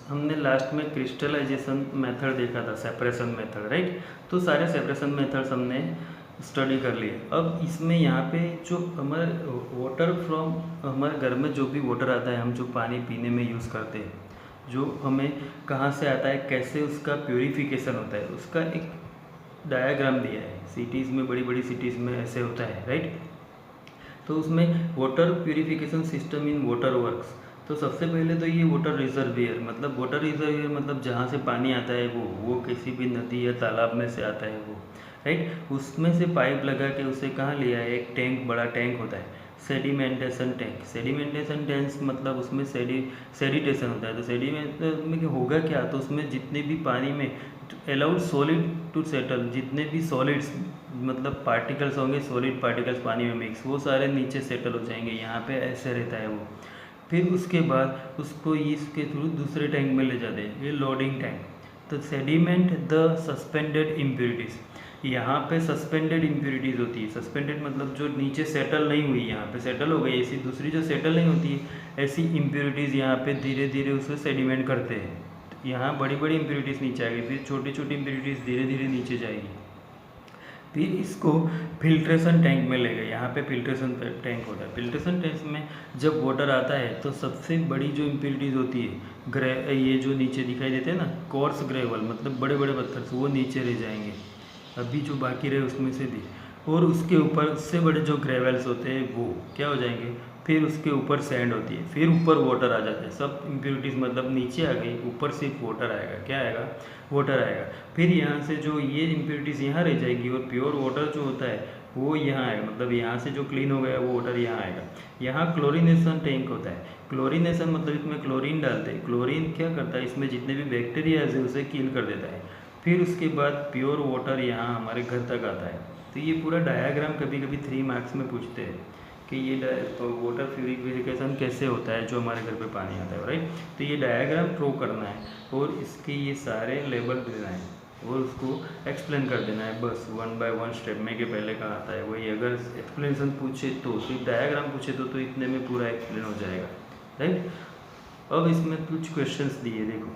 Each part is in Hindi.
हमने लास्ट में क्रिस्टलाइजेशन मेथड देखा था, सेपरेशन मेथड, राइट। तो सारे सेपरेशन मेथड्स हमने स्टडी कर लिए। अब इसमें यहाँ पे जो हमारे वाटर फ्रॉम, हमारे घर में जो भी वाटर आता है, हम जो पानी पीने में यूज़ करते हैं, जो हमें कहाँ से आता है, कैसे उसका प्योरीफिकेशन होता है, उसका एक डायग्राम दिया है। सिटीज़ में, बड़ी बड़ी सिटीज़ में ऐसे होता है, राइट। तो उसमें water purification system in water works. तो सबसे पहले तो ये वाटर रिजर्वियर, मतलब वाटर रिजर्वियर मतलब जहाँ से पानी आता है वो किसी भी नदी या तालाब में से आता है वो, राइट। उसमें से पाइप लगा के उसे कहाँ लिया है, एक टैंक, बड़ा टैंक होता है, सेडिमेंटेशन टैंक। सेडिमेंटेशन टैंक मतलब उसमें सेडिटेशन होता है। तो सेडिमेंट में होगा क्या, तो उसमें जितने भी पानी में अलाउड सॉलिड टू सेटल, जितने भी सॉलिड्स मतलब पार्टिकल्स होंगे, सॉलिड पार्टिकल्स पानी में मिक्स, वो सारे नीचे सेटल हो जाएंगे। यहाँ पे ऐसे रहता है वो। फिर उसके बाद उसको इसके थ्रू दूसरे टैंक में ले जाते हैं, ये लोडिंग टैंक। तो सेडिमेंट द सस्पेंडेड इम्प्यूरिटीज़, यहाँ पे सस्पेंडेड इम्प्यूरिटीज़ होती है। सस्पेंडेड मतलब जो नीचे सेटल नहीं हुई, यहाँ पे सेटल हो गई, ऐसी दूसरी जो सेटल नहीं होती है, ऐसी इम्प्यूरिटीज़ यहाँ पे धीरे धीरे उसे सेडिमेंट करते हैं। यहाँ बड़ी बड़ी इम्प्यूरिटीज़ नीचे आएगी, फिर छोटी छोटी इम्प्यूरिटीज़ धीरे धीरे नीचे जाएगी। फिर इसको फिल्ट्रेशन टैंक में ले गए। यहाँ पे फिल्ट्रेशन टैंक होता है। फिल्ट्रेशन टैंक में जब वाटर आता है तो सबसे बड़ी जो इम्प्यूरिटीज़ होती है, ये जो नीचे दिखाई देते हैं ना, कोर्स ग्रेवल मतलब बड़े बड़े पत्थर, वो नीचे रह जाएंगे, अभी जो बाकी रहे उसमें से भी। और उसके ऊपर उससे बड़े जो ग्रेवल्स होते हैं वो क्या हो जाएंगे, फिर उसके ऊपर सैंड होती है, फिर ऊपर वाटर आ जाता है। सब इम्प्यूरिटीज़ मतलब नीचे आ गई, ऊपर सिर्फ वाटर आएगा। क्या आएगा, वाटर आएगा। फिर यहाँ से जो ये इम्प्यूरिटीज़ यहाँ रह जाएगी और प्योर वाटर जो होता है वो यहाँ आएगा, मतलब यहाँ से जो क्लीन हो गया वो वाटर यहाँ आएगा। यहाँ क्लोरीनेशन टैंक होता है। क्लोरीनेशन मतलब इसमें क्लोरीन डालते हैं। क्लोरीन क्या करता है, इसमें जितने भी बैक्टीरियाज है उसे किल कर देता है। फिर उसके बाद प्योर वाटर यहाँ हमारे घर तक आता है। तो ये पूरा डायाग्राम कभी कभी 3 मार्क्स में पूछते हैं कि ये वाटर प्यूरिफिकेशन कैसे होता है जो हमारे घर पे पानी आता है, राइट। तो ये डायग्राम ड्रॉ करना है और इसके ये सारे लेबल देना है और उसको एक्सप्लेन कर देना है, बस 1 बाय 1 स्टेप में के पहले कहाँ आता है वही। अगर एक्सप्लेनेशन पूछे तो, सिर्फ डायग्राम पूछे तो इतने में पूरा एक्सप्लेन हो जाएगा, राइट। अब इसमें कुछ क्वेश्चंस दिए, देखो।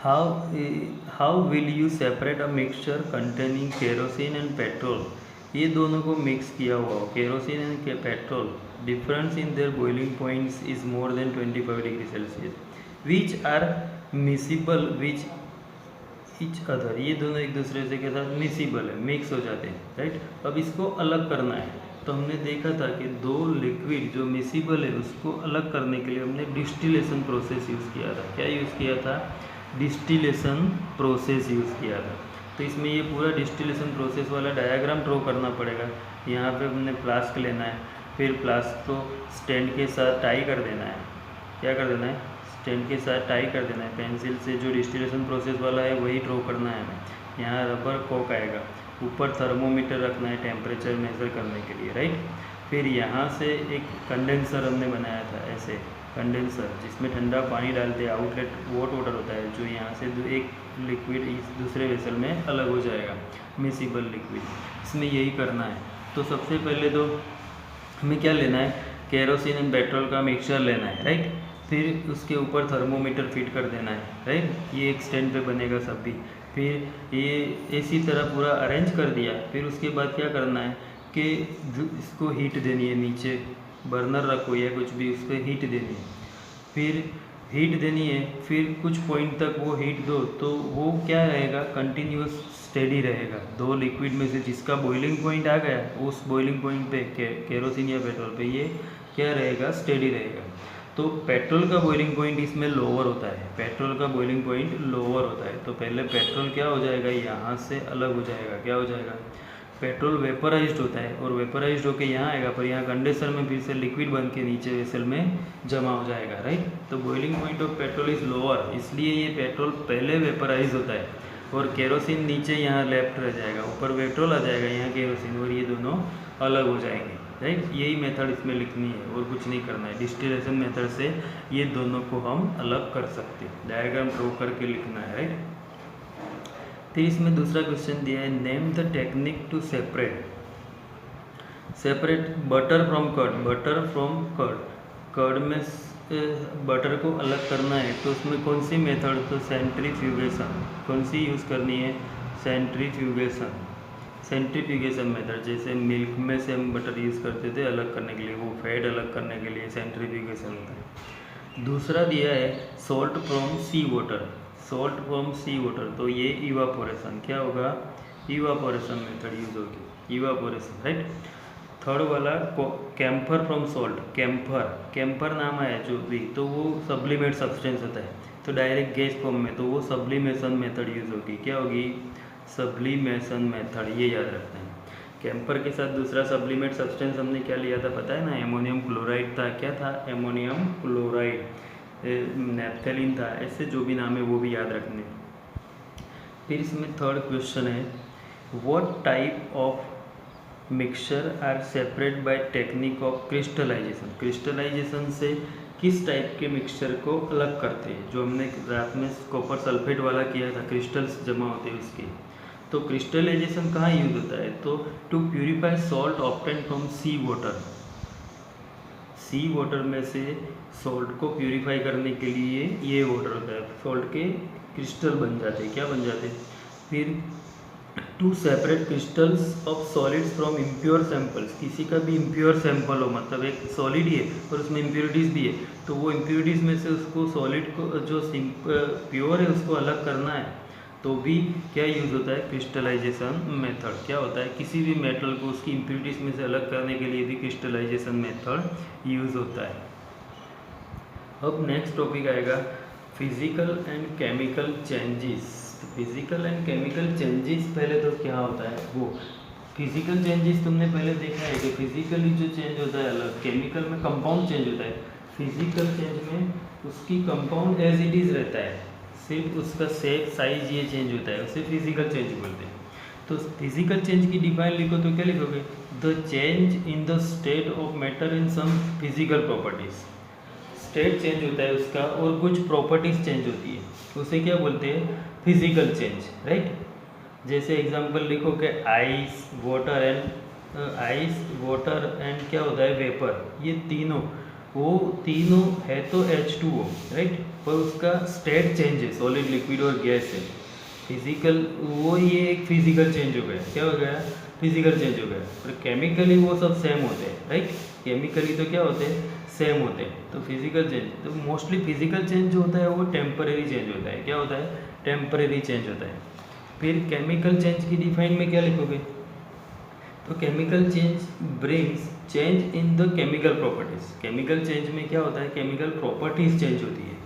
How will you separate a mixture containing kerosene and petrol. ये दोनों को मिक्स किया हुआ हो, kerosene and petrol, difference in their boiling points is more than 25 degree Celsius, which are miscible with each other. ये दोनों एक दूसरे से के साथ मिसिबल है, मिक्स हो जाते हैं, राइट। अब इसको अलग करना है। तो हमने देखा था कि दो लिक्विड जो मिसिबल है उसको अलग करने के लिए हमने डिस्टिलेशन प्रोसेस यूज़ किया था। क्या यूज़ किया था, डिस्टिलेशन प्रोसेस यूज़ किया था। तो इसमें ये पूरा डिस्टिलेशन प्रोसेस वाला डायग्राम ड्रॉ करना पड़ेगा। यहाँ पे हमने फ्लास्क लेना है, फिर फ्लास्क को स्टैंड के साथ टाई कर देना है। क्या कर देना है, स्टैंड के साथ टाई कर देना है। पेंसिल से जो डिस्टिलेशन प्रोसेस वाला है वही ड्रॉ करना है हमें। यहाँ रबर कॉक आएगा, ऊपर थर्मोमीटर रखना है टेम्परेचर मेज़र करने के लिए, राइट। फिर यहाँ से एक कंडेंसर हमने बनाया था, ऐसे कंडेंसर जिसमें ठंडा पानी डालते हैं, आउटलेट वॉट वाटर होता है, जो यहाँ से एक लिक्विड इस दूसरे वेसल में अलग हो जाएगा, मिसिबल लिक्विड। इसमें यही करना है। तो सबसे पहले तो हमें क्या लेना है, केरोसिन एंड पेट्रोल का मिक्सचर लेना है, राइट। फिर उसके ऊपर थर्मोमीटर फिट कर देना है, राइट। ये एक स्टैंड पे बनेगा सब भी। फिर ये इसी तरह पूरा अरेंज कर दिया। फिर उसके बाद क्या करना है कि इसको हीट देनी है, नीचे बर्नर रखो या कुछ भी, उस पर हीट देनी है। फिर हीट देनी है, फिर कुछ पॉइंट तक वो हीट दो तो वो क्या रहेगा, कंटिन्यूस स्टेडी रहेगा। दो लिक्विड में से जिसका बॉइलिंग पॉइंट आ गया, उस बॉइलिंग पॉइंट पे केरोसिन या पेट्रोल पे ये क्या रहेगा, स्टेडी रहेगा। तो पेट्रोल का बॉइलिंग पॉइंट इसमें लोअर होता है, पेट्रोल का बॉइलिंग पॉइंट लोअर होता है। तो पहले पेट्रोल क्या हो जाएगा, यहाँ से अलग हो जाएगा। क्या हो जाएगा, पेट्रोल वेपराइज्ड होता है और वेपराइज्ड होकर यहाँ आएगा, पर यहाँ कंडेंसर में फिर से लिक्विड बन के नीचे वेसल में जमा हो जाएगा, राइट। तो boiling point of petrol is lower, इसलिए ये पेट्रोल पहले वेपराइज होता है और केरोसिन नीचे यहाँ लेफ्ट रह जाएगा, ऊपर पेट्रोल आ जाएगा, यहाँ केरोसिन, और ये दोनों अलग हो जाएंगे, राइट। यही मेथड इसमें लिखनी है और कुछ नहीं करना है। डिस्टिलेशन मेथड से ये दोनों को हम अलग कर सकते हैं, डायग्राम ड्रॉ करके लिखना है, राइट। फिर इसमें दूसरा क्वेश्चन दिया है, name the technique to separate butter from curd. Butter from curd, curd में बटर को अलग करना है तो उसमें कौन सी मेथड, तो सेंट्रीफ्यूगेशन, कौन सी यूज़ करनी है, सेंट्रीफ्यूगेशन, सेंट्रीफ्यूगेशन मेथड। जैसे मिल्क में से हम बटर यूज़ करते थे अलग करने के लिए, वो फैट अलग करने के लिए सेंट्रीफ्यूगेशन होता है। दूसरा दिया है salt from sea water, salt from sea water, तो ये इवापोरेशन, क्या होगा, इवापोरेशन मेथड यूज होगी, इवापोरेशन, राइट। थर्ड वाला camphor from salt, camphor, camphor नाम है जो भी, तो वो सब्लिमेट सब्सटेंस होता है, तो डायरेक्ट गैस फॉर्म में, तो वो सब्लिमेशन मेथड यूज होगी, क्या होगी, सब्लिमेशन मेथड, ये याद रखते हैं। कैम्फर के साथ दूसरा सब्लिमेट सब्सटेंस हमने क्या लिया था पता है ना, एमोनियम क्लोराइड था, क्या था, एमोनियम क्लोराइड, नेफ्थेलिन था, ऐसे जो भी नाम है वो भी याद रखने। फिर इसमें थर्ड क्वेश्चन है, what type of mixture are separate by technique of crystallization, crystallization से किस टाइप के मिक्सचर को अलग करते हैं, जो हमने रात में कॉपर सल्फेट वाला किया था, क्रिस्टल्स जमा होते हैं उसके। तो क्रिस्टलाइजेशन कहाँ यूज होता है, तो to purify salt obtain from sea water, sea water में से सॉल्ट को प्यूरिफाई करने के लिए ये वाटर होता है, सॉल्ट के क्रिस्टल बन जाते हैं, क्या बन जाते हैं। फिर to separate crystals of solids from impure samples, किसी का भी इम्प्योर सैंपल हो, मतलब एक सॉलिड ही है और उसमें इम्प्योरिटीज़ भी है, तो वो इम्प्योरिटीज़ में से उसको सॉलिड को जो प्योर है उसको अलग करना है, तो भी क्या यूज़ होता है, क्रिस्टलाइजेशन मेथड। क्या होता है, किसी भी मेटल को उसकी इम्प्योरिटीज़ में से अलग करने के लिए भी क्रिस्टलाइजेशन मेथड यूज़ होता है। अब नेक्स्ट टॉपिक आएगा physical and chemical changes. Physical and chemical changes पहले तो क्या होता है, वो फिजिकल चेंजेस तुमने पहले देखा है कि फिजिकली जो चेंज होता है अलग, केमिकल में कंपाउंड चेंज होता है, फिजिकल चेंज में उसकी कंपाउंड एज इट इज़ रहता है, सिर्फ उसका शेप साइज ये चेंज होता है, उसे फिजिकल चेंज बोलते हैं। तो फिजिकल चेंज की डिफाइन लिखो तो क्या लिखोगे, the change in the state of matter in some physical properties, state change होता है उसका और कुछ प्रॉपर्टीज चेंज होती है, उसे क्या बोलते हैं, फिजिकल चेंज, राइट। जैसे एग्जांपल लिखो कि आइस वाटर एंड क्या होता है, वेपर, ये तीनों, वो तीनों है तो H2O, राइट, पर उसका स्टेट चेंज है, सॉलिड लिक्विड और गैस है, फिजिकल, वो ये एक फिजिकल चेंज हो गया, क्या हो गया, फिजिकल चेंज हो गया। और केमिकली वो सब सेम होते हैं, राइट, केमिकली तो क्या होते हैं, सेम होते हैं। तो फिजिकल चेंज, तो मोस्टली फिजिकल चेंज जो होता है वो टेम्परेरी चेंज होता है, क्या होता है, टेम्परेरी चेंज होता है। फिर केमिकल चेंज की डिफाइन में क्या लिखोगे, तो chemical change brings change in the chemical properties, chemical change में क्या होता है, केमिकल प्रॉपर्टीज चेंज होती है,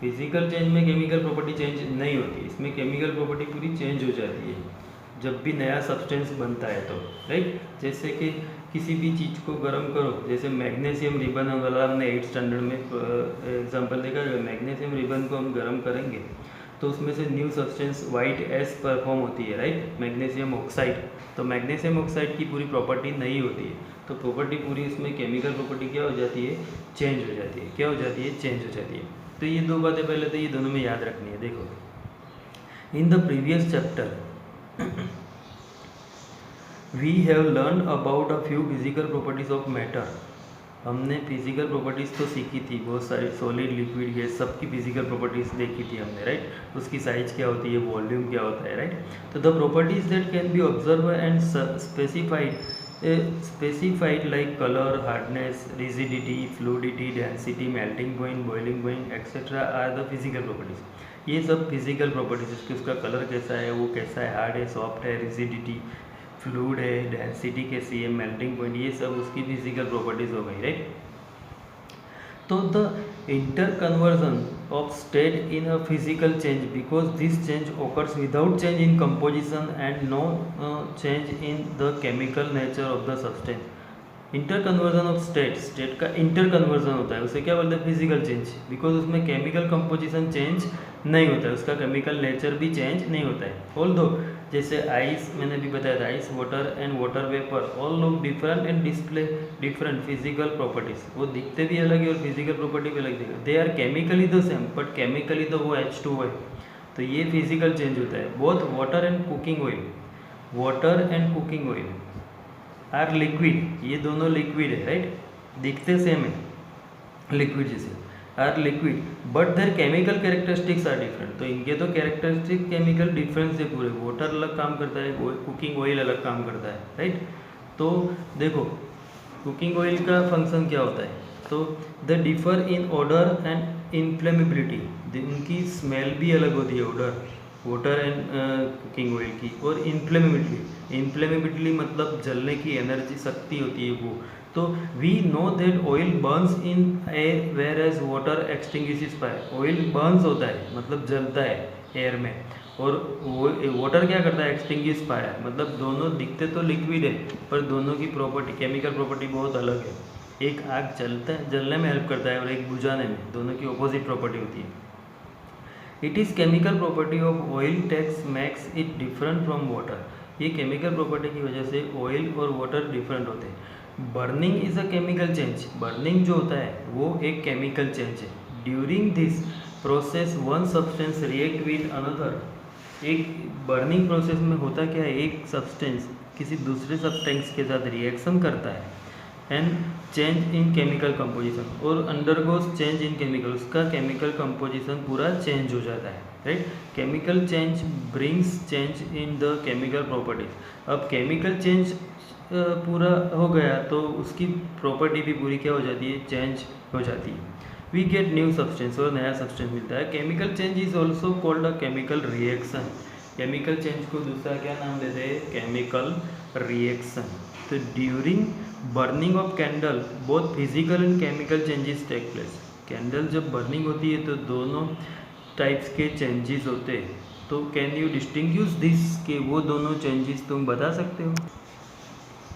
फिजिकल चेंज में केमिकल प्रॉपर्टी चेंज नहीं होती, इसमें केमिकल प्रॉपर्टी पूरी चेंज हो जाती है जब भी नया सब्सटेंस बनता है तो, राइट। जैसे कि किसी भी चीज़ को गर्म करो, जैसे मैग्नीशियम रिबन वाला हमने 8th स्टैंडर्ड में एग्जांपल देखा, मैग्नीशियम रिबन को हम गर्म करेंगे तो उसमें से new substance white S perform होती है, राइट, मैग्नीशियम ऑक्साइड। तो मैग्नीशियम ऑक्साइड की पूरी प्रॉपर्टी नहीं होती है, तो प्रॉपर्टी पूरी इसमें केमिकल प्रॉपर्टी क्या हो जाती है, चेंज हो जाती है, क्या हो जाती है, चेंज हो जाती है। तो ये दो बातें पहले तो ये दोनों में याद रखनी है। देखो, in the previous chapter we have learn about a few physical properties of matter, हमने फिजिकल प्रॉपर्टीज़ तो सीखी थी, बहुत सारी सॉलिड लिक्विड गैस सबकी फिजिकल प्रॉपर्टीज़ देखी थी हमने, राइट, उसकी साइज क्या होती है, वॉल्यूम क्या होता है, राइट। तो the properties that can be observe and specified like colour, hardness, rigidity, fluidity, density, melting point, boiling point etcetera are the physical properties. ये सब फिजिकल प्रॉपर्टीज, उसका कलर कैसा है, वो कैसा है, हार्ड है, सॉफ्ट है, रिजिडिटी, फ्लूड है, डेंसिटी कैसी है, मेल्टिंग पॉइंट, ये सब उसकी फिजिकल प्रॉपर्टीज हो गई, राइट। तो the inter conversion of state in a physical change, because this change occurs without change in composition and no change in the chemical nature of the substance. Inter conversion of state, state का इंटर कन्वर्जन होता है, उसे क्या बोलते हैं, फिजिकल चेंज, बिकॉज उसमें केमिकल कंपोजिशन चेंज नहीं होता है, उसका केमिकल नेचर भी चेंज नहीं होता है। ऑल्दो जैसे आइस, मैंने भी बताया था, ice water and water vapour all look different and display different physical properties, वो दिखते भी अलग है और फिजिकल प्रॉपर्टी भी अलग है, they are chemically the same but chemically तो वो H2O है, तो ये फिजिकल चेंज होता है। Both water and cooking oil are liquid, ये दोनों लिक्विड है, राइट, दिखते सेम है लिक्विड जैसे, are liquid but their chemical characteristics are different. तो इनके तो कैरेक्टरिस्टिक केमिकल डिफरेंस है पूरे। वाटर अलग काम करता है, कुकिंग ऑयल अलग काम करता है, राइट। तो देखो कुकिंग ऑयल का फंक्शन क्या होता है, तो the differ in odour and inflammability, उनकी स्मेल भी अलग होती है odour water and cooking oil की। और इनफ्लेमेबिलिटी मतलब जलने की एनर्जी शक्ति होती है वो। तो we know that oil burns in air whereas water extinguishes fire. Oil burns होता है मतलब जलता है एयर में, और वाटर क्या करता है, एक्सटिंग्विश फायर। मतलब दोनों दिखते तो लिक्विड है पर दोनों की प्रॉपर्टी, केमिकल प्रॉपर्टी बहुत अलग है। एक आग जलने में हेल्प करता है और एक बुझाने में, दोनों की ऑपोजिट प्रॉपर्टी होती है। It is chemical property of oil टेक्स makes it different from water. ये केमिकल प्रॉपर्टी की वजह से ऑयल और वाटर डिफरेंट होते हैं। Burning is a chemical change. Burning जो होता है वो एक केमिकल चेंज है। During this process one substance react with another. एक बर्निंग प्रोसेस में होता क्या है, एक सब्सटेंस किसी दूसरे सब्सटेंस के साथ रिएक्शन करता है and change in chemical composition, और अंडरगोज चेंज इन केमिकल, उसका केमिकल कंपोजिशन पूरा चेंज हो जाता है, right. Chemical change brings change in the chemical properties. अब केमिकल चेंज पूरा हो गया तो उसकी प्रॉपर्टी भी पूरी क्या हो जाती है, चेंज हो जाती है। वी गेट न्यू सब्सटेंस, और नया सब्सटेंस मिलता है। Chemical change is also called a chemical reaction. Chemical change को दूसरा क्या नाम देते हैं, केमिकल रिएक्शन। तो during burning of candle both physical and chemical changes take place. Candle जब बर्निंग होती है तो दोनों टाइप्स के चेंजेस होते हैं। तो कैन यू डिस्टिंग्विश दिस, के वो दोनों चेंजेस तुम बता सकते हो?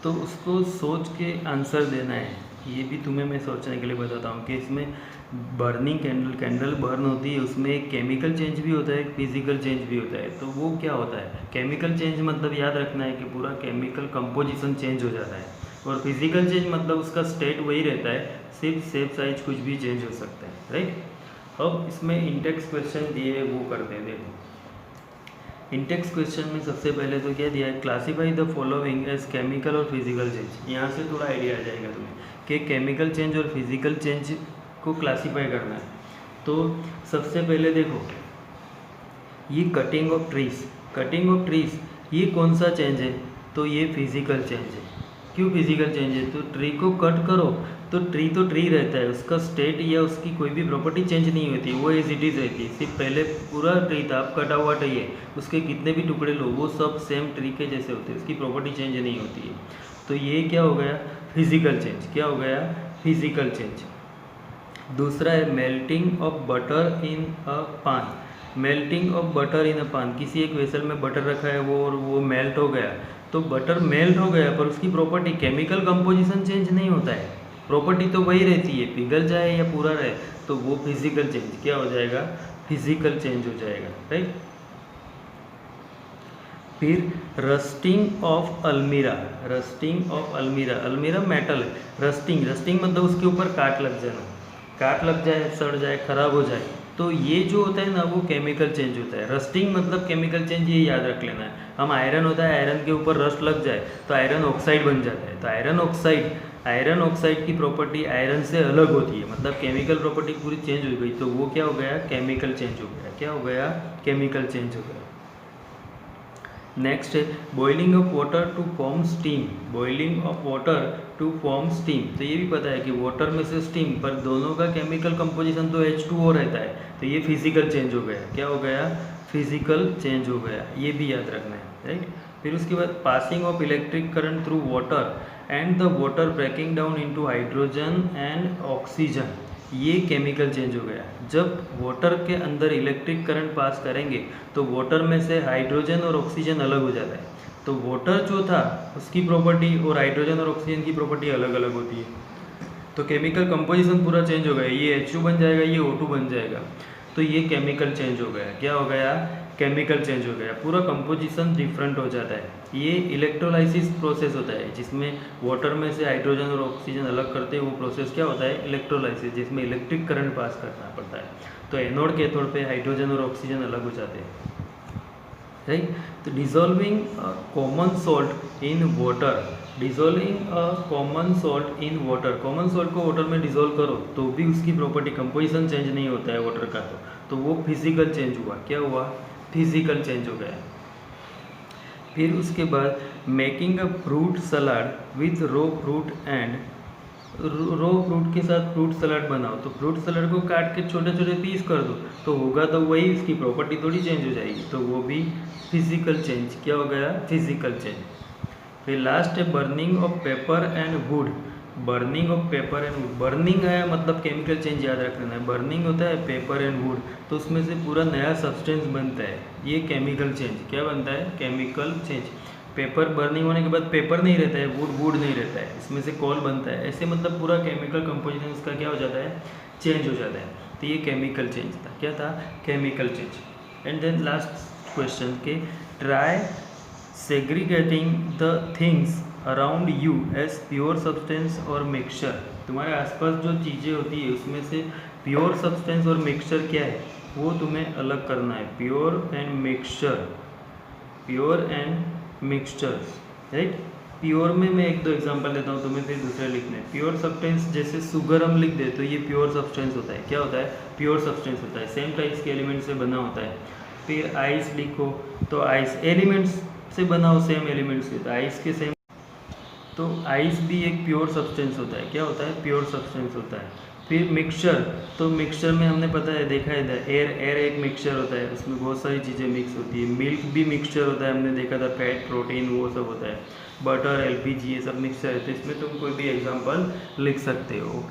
तो उसको सोच के आंसर देना है। ये भी तुम्हें मैं सोचने के लिए बताता हूँ कि इसमें बर्निंग कैंडल बर्न होती है, उसमें एक केमिकल चेंज भी होता है, एक फिजिकल चेंज भी होता है। तो वो क्या होता है, केमिकल चेंज मतलब याद रखना है कि पूरा केमिकल कंपोजिशन चेंज हो जाता है, और फिजिकल चेंज मतलब उसका स्टेट वही रहता है, सिर्फ शेप साइज कुछ भी चेंज हो सकता है, राइट। अब इसमें इंटेक्स क्वेश्चन दिए वो करते हैं। देखो इंटेक्स क्वेश्चन में सबसे पहले तो क्या दिया है, classify the following as chemical और फिजिकल चेंज। यहाँ से थोड़ा आइडिया आ जाएगा तुम्हें कि केमिकल चेंज और फिजिकल चेंज को क्लासीफाई करना है। तो सबसे पहले देखो ये कटिंग ऑफ ट्रीज, ये कौन सा चेंज है, तो ये फिजिकल चेंज है। क्यों फिजिकल चेंज है, तो ट्री को कट करो तो ट्री रहता है, उसका स्टेट या उसकी कोई भी प्रॉपर्टी चेंज नहीं होती, वो एज इट इज़ रहती है। सिर्फ पहले पूरा ट्री था, अब कटा हुआ ट्री है, उसके कितने भी टुकड़े लो वो सब सेम ट्री के जैसे होते हैं, उसकी प्रॉपर्टी चेंज नहीं होती है। तो ये क्या हो गया, फिजिकल चेंज। क्या हो गया, फिजिकल चेंज। दूसरा है मेल्टिंग ऑफ बटर इन अ पान। मेल्टिंग ऑफ बटर इन अ पान, किसी एक वेसल में बटर रखा है वो, और वो मेल्ट हो गया, तो बटर मेल्ट हो गया पर उसकी प्रॉपर्टी केमिकल कंपोजिशन चेंज नहीं होता है, प्रॉपर्टी तो वही रहती है, पिघल जाए या पूरा रहे, तो वो फिजिकल चेंज क्या हो जाएगा, फिजिकल चेंज हो जाएगा, राइट। फिर रस्टिंग ऑफ अलमीरा। अलमीरा मेटल है, रस्टिंग मतलब उसके ऊपर काट लग जाए, सड़ जाए, खराब हो जाए, तो ये जो होता है ना वो केमिकल चेंज होता है। रस्टिंग मतलब केमिकल चेंज, ये याद रख लेना है। हम आयरन होता है, आयरन के ऊपर रस्ट लग जाए तो आयरन ऑक्साइड बन जाता है, तो आयरन ऑक्साइड की प्रॉपर्टी आयरन से अलग होती है, मतलब केमिकल प्रॉपर्टी पूरी चेंज हो गई, तो वो क्या हो गया, केमिकल चेंज हो गया। क्या हो गया, केमिकल चेंज हो गया। नेक्स्ट है boiling of water to form steam. तो ये भी पता है कि वाटर में से स्टीम, पर दोनों का केमिकल कंपोजिशन तो H2O रहता है, तो ये फिजिकल चेंज हो गया। क्या हो गया, फिजिकल चेंज हो गया, ये भी याद रखना है, राइट। फिर उसके बाद passing of electric current through water and the water breaking down into hydrogen and oxygen, ये केमिकल चेंज हो गया। जब वाटर के अंदर इलेक्ट्रिक करंट पास करेंगे तो वाटर में से हाइड्रोजन और ऑक्सीजन अलग हो जाता है, तो वाटर जो था उसकी प्रॉपर्टी और हाइड्रोजन और ऑक्सीजन की प्रॉपर्टी अलग अलग होती है, तो केमिकल कंपोजिशन पूरा चेंज हो गया, ये H2 बन जाएगा, ये O2 बन जाएगा, तो ये केमिकल चेंज हो गया। क्या हो गया, केमिकल चेंज हो गया, पूरा कंपोजिशन डिफरेंट हो जाता है। ये इलेक्ट्रोलाइसिस प्रोसेस होता है, जिसमें वाटर में से हाइड्रोजन और ऑक्सीजन अलग करते हैं, वो प्रोसेस क्या होता है, इलेक्ट्रोलाइसिस, जिसमें इलेक्ट्रिक करंट पास करना पड़ता है। तो एनोड कैथोड पे हाइड्रोजन और ऑक्सीजन अलग हो जाते हैं, राइट। तो dissolving common salt in water dissolving a common salt in water, common salt को वाटर में डिजोल्व करो तो भी उसकी प्रॉपर्टी कंपोजिशन चेंज नहीं होता है वाटर का, तो वो फिजिकल चेंज हुआ। क्या हुआ? फिजिकल चेंज हो गया। फिर उसके बाद making a fruit salad with raw fruit and, raw fruit के साथ फ्रूट सलाड बनाओ, तो फ्रूट सलाड को काट के छोटे छोटे पीस कर दो तो होगा तो वही, उसकी प्रॉपर्टी थोड़ी चेंज हो जाएगी, तो वो भी फिजिकल चेंज। क्या हो गया? Physical change. फिर लास्ट है burning of paper and would, burning of paper and would, burning है मतलब केमिकल चेंज याद रखना है, बर्निंग होता है पेपर एंड वुड, तो उसमें से पूरा नया सब्सटेंस बनता है, ये केमिकल चेंज। क्या बनता है? Chemical change. पेपर बर्निंग होने के बाद पेपर नहीं रहता है, वुड वुड नहीं रहता है, इसमें से कॉल बनता है, ऐसे मतलब पूरा केमिकल कंपोजिशन उसका क्या हो जाता है? चेंज हो जाता है, तो ये केमिकल चेंज था। क्या था? Chemical change. And then last question के try segregating the things around you as pure substance और मिक्सचर, तुम्हारे आसपास जो चीज़ें होती है उसमें से प्योर सब्सटेंस और मिक्सचर क्या है वो तुम्हें अलग करना है। Pure and mixture, pure and mixtures, right. Pure में मैं एक दो एग्जांपल देता हूँ तुम्हें, फिर दूसरे लिखने। प्योर सब्सटेंस जैसे शुगर हम लिख दे तो ये प्योर सब्सटेंस होता है। क्या होता है? प्योर सब्सटेंस होता है, सेम टाइप्स के एलिमेंट से बना होता है। फिर आइस लिखो तो आइस एलिमेंट्स से बना हो, सेम एलिमेंट्स से, तो आइस के सेम, तो आइस भी एक प्योर सब्सटेंस होता है। क्या होता है? प्योर सब्सटेंस होता है। फिर मिक्सचर, तो मिक्सचर में हमने पता है देखा है एयर, एयर एक मिक्सचर होता है, उसमें बहुत सारी चीज़ें मिक्स होती है। मिल्क भी मिक्सचर होता है, हमने देखा था, फैट प्रोटीन वो सब होता है। बटर, एलपीजी, ये सब मिक्सचर है, तो इसमें तुम कोई भी एग्जांपल लिख सकते हो।